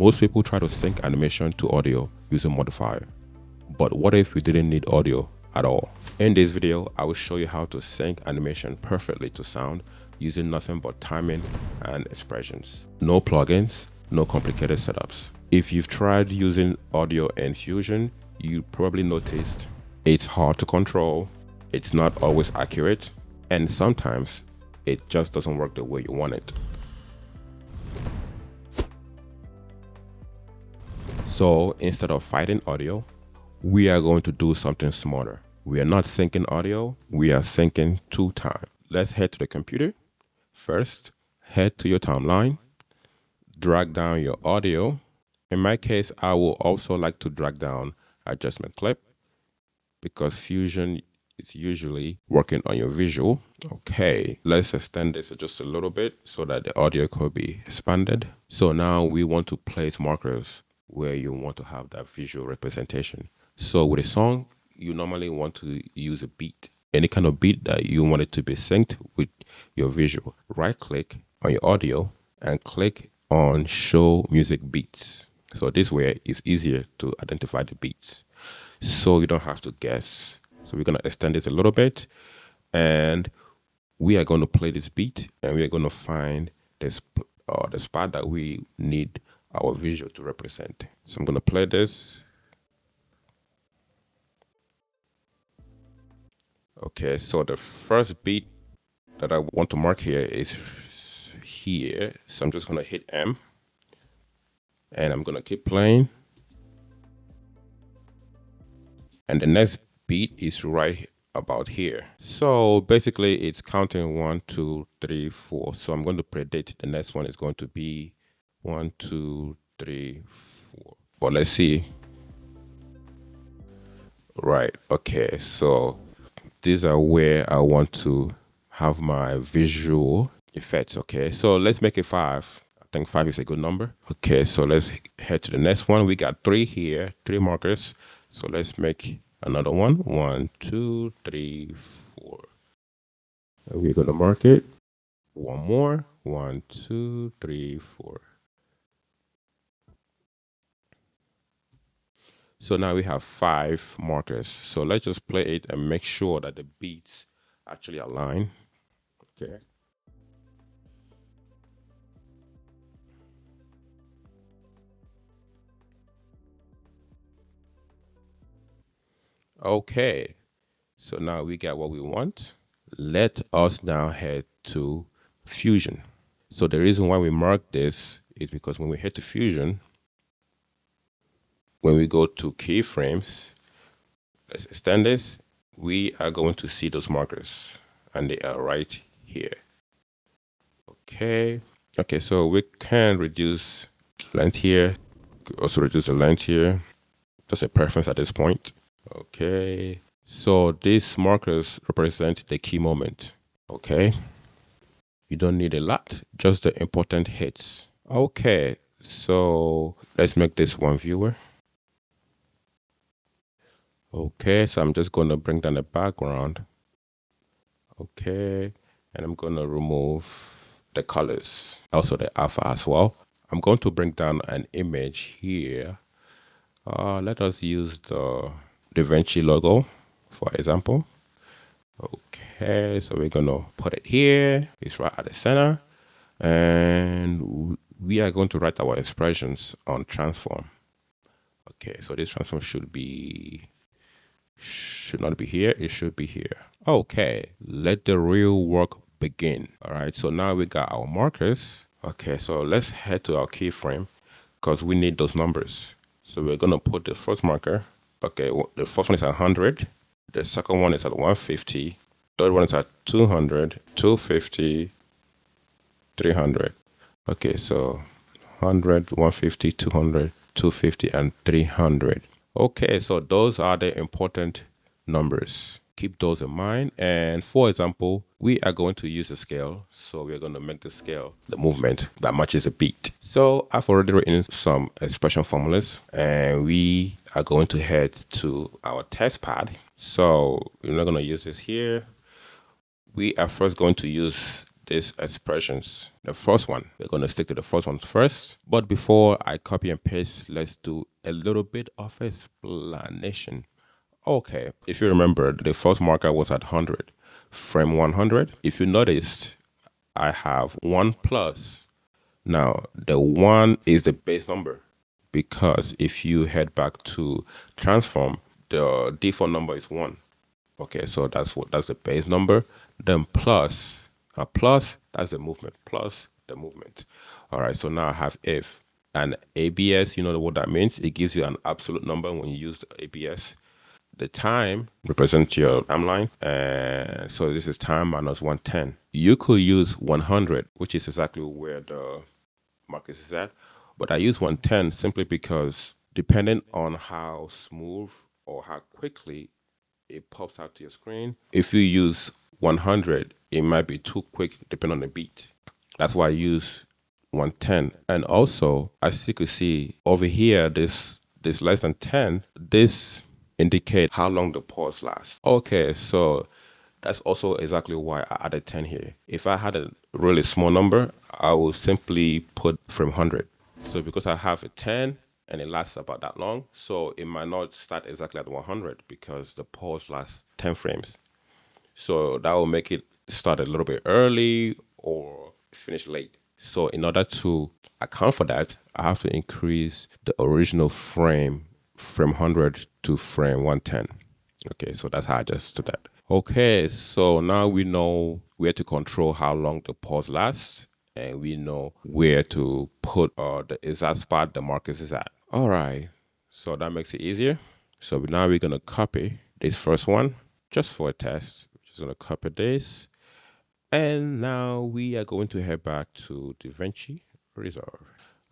Most people try to sync animation to audio using modifier. But what if we didn't need audio at all? In this video, I will show you how to sync animation perfectly to sound using nothing but timing and expressions. No plugins, no complicated setups. If you've tried using audio in Fusion, you probably noticed it's hard to control, it's not always accurate, and sometimes it just doesn't work the way you want it. So instead of fighting audio, we are going to do something smarter. We are not syncing audio, we are syncing to time. Let's head to the computer. First, head to your timeline, drag down your audio. In my case, I will also like to drag down adjustment clip because Fusion is usually working on your visual. Okay, let's extend this just a little bit so that the audio could be expanded. So now we want to place markers where you want to have that visual representation. So with a song, you normally want to use a beat. Any kind of beat that you want it to be synced with your visual. Right click on your audio and click on show music beats. So this way it's easier to identify the beats. So you don't have to guess. So we're going to extend this a little bit and we are going to play this beat and we are going to find this the spot that we need our visual to represent. So I'm going to play this. Okay, so the first beat that I want to mark here is here. So I'm just going to hit M and I'm going to keep playing. And the next beat is right about here. So basically it's counting 1, 2, 3, 4. So I'm going to predict the next one is going to be 1, 2, 3, 4. But let's see. Right. Okay. So these are where I want to have my visual effects. Okay. So let's make it 5. I think 5 is a good number. Okay. So let's head to the next one. We got 3 here, 3 markers. So let's make another one. 1, 2, 3, 4. And we're going to mark it. One more. 1, 2, 3, 4. So now we have 5 markers. So let's just play it and make sure that the beats actually align. Okay. Okay. So now we got what we want. Let us now head to Fusion. So the reason why we mark this is because when we head to Fusion, when we go to keyframes, let's extend this, we are going to see those markers and they are right here. Okay. Okay, so we can reduce the length here, also reduce the length here. That's a preference at this point. Okay. So these markers represent the key moment. Okay. You don't need a lot, just the important hits. Okay. So let's make this one viewer. Okay, so I'm just going to bring down the background. Okay, and I'm going to remove the colors, also the alpha as well. I'm going to bring down an image here. Let us use the DaVinci logo, for example. Okay, so we're going to put it here. It's right at the center. And we are going to write our expressions on transform. Okay, so this transform should not be here, it should be here. Okay, let the real work begin. All right, so now we got our markers. Okay, so let's head to our keyframe because we need those numbers. So we're gonna put the first marker. Okay, the first one is at 100. The second one is at 150. Third one is at 200, 250, 300. Okay, so 100, 150, 200, 250, and 300. Okay, so those are the important numbers. Keep those in mind. And for example, we are going to use a scale. So we're going to make the scale the movement that matches a beat. So I've already written some expression formulas and we are going to head to our text pad. So we're not going to use this here. We are first going to use these expressions. The first one, we're going to stick to the first one first. But before I copy and paste, let's do a little bit of explanation. Okay, if you remember, the first marker was at 100, frame 100. If you noticed, I have 1 plus. Now, the 1 is the base number, because if you head back to transform, the default number is 1. Okay, so that's the base number. Then plus, that's the movement, plus the movement. All right, so now I have if. And ABS, you know what that means? It gives you an absolute number when you use the ABS. The time represents your timeline, and so this is time minus 110. You could use 100, which is exactly where the markers is at, but I use 110 simply because depending on how smooth or how quickly it pops out to your screen, if you use 100, it might be too quick depending on the beat. That's why I use 110. And also, as you can see over here, this less than 10, this indicate how long the pause lasts. Okay, so that's also exactly why I added 10 here. If I had a really small number, I will simply put frame 100. So because I have a 10 and it lasts about that long, so it might not start exactly at 100 because the pause lasts 10 frames. So that will make it start a little bit early or finish late. So in order to account for that, I have to increase the original frame 100 to frame 110. Okay, so that's how I just do that. Okay, so now we know where to control how long the pause lasts, and we know where to put the exact spot the markers is at. All right, so that makes it easier. So now we're gonna copy this first one just for a test. We're just gonna copy this. And now we are going to head back to DaVinci Resolve.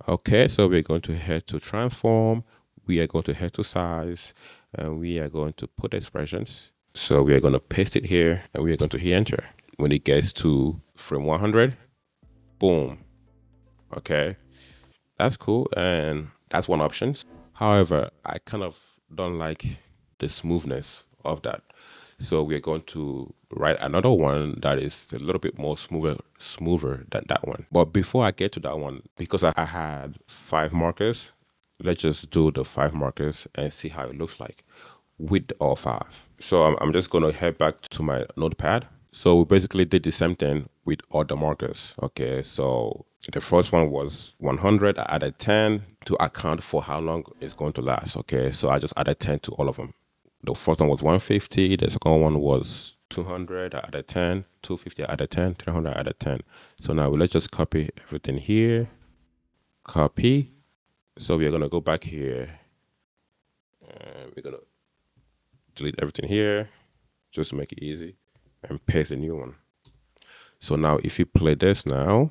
Okay, so we're going to head to transform. We are going to head to size, and we are going to put expressions. So we are going to paste it here, and we are going to hit enter. When it gets to frame 100, boom. Okay, that's cool, and that's one option. However, I kind of don't like the smoothness of that. So we're going to write another one that is a little bit more smoother than that one. But before I get to that one, because I had 5 markers, let's just do the 5 markers and see how it looks like with all 5. So I'm just going to head back to my notepad. So we basically did the same thing with all the markers. Okay, so the first one was 100. I added 10 to account for how long it's going to last. Okay, so I just added 10 to all of them. The first one was 150. The second one was 200. I added 10. 250. I added 10. 300. I added 10. So now let's just copy everything here. Copy. So we're going to go back here. And we're going to delete everything here just to make it easy and paste a new one. So now if you play this now,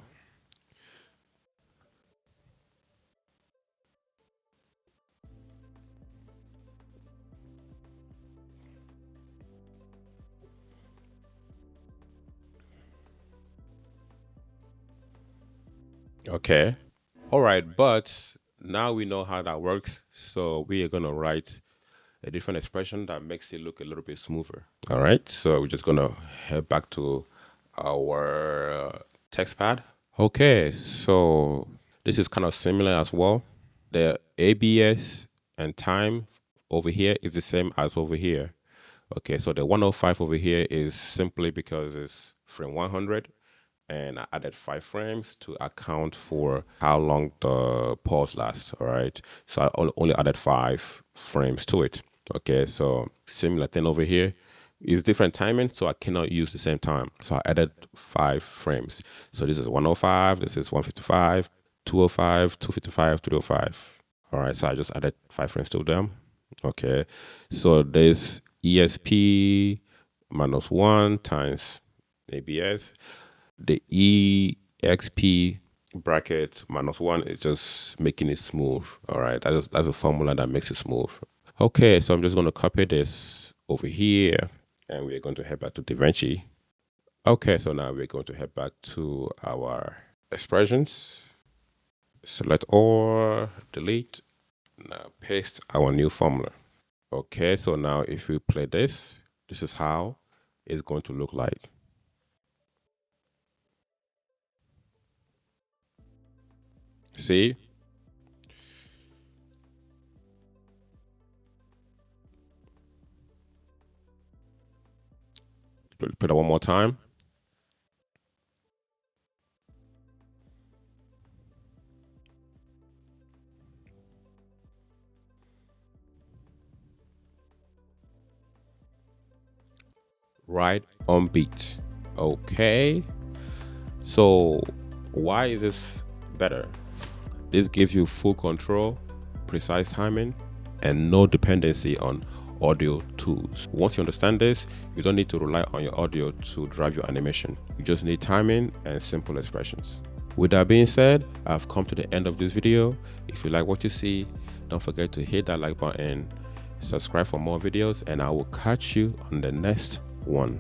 okay. All right, but now we know how that works. So we are going to write a different expression that makes it look a little bit smoother. All right, so we're just going to head back to our text pad. Okay, so this is kind of similar as well. The ABS and time over here is the same as over here. Okay, so the 105 over here is simply because it's frame 100, and I added 5 frames to account for how long the pause lasts. All right, so I only added 5 frames to it. Okay, so similar thing over here is different timing, so I cannot use the same time. So I added 5 frames. So this is 105, this is 155, 205, 255, 305. All right, so I just added 5 frames to them. Okay, so this ESP minus 1 times ABS. The EXP bracket minus 1 is just making it smooth. All right, that's a formula that makes it smooth. Okay, so I'm just going to copy this over here, and we're going to head back to DaVinci. Okay, so now we're going to head back to our expressions. Select all, delete. Now paste our new formula. Okay, so now if we play this, this is how it's going to look like. See? Put it one more time. Right on beat. Okay. So why is this better? This gives you full control, precise timing, and no dependency on audio tools. Once you understand this, you don't need to rely on your audio to drive your animation. You just need timing and simple expressions. With that being said, I've come to the end of this video. If you like what you see, don't forget to hit that like button, subscribe for more videos, and I will catch you on the next one.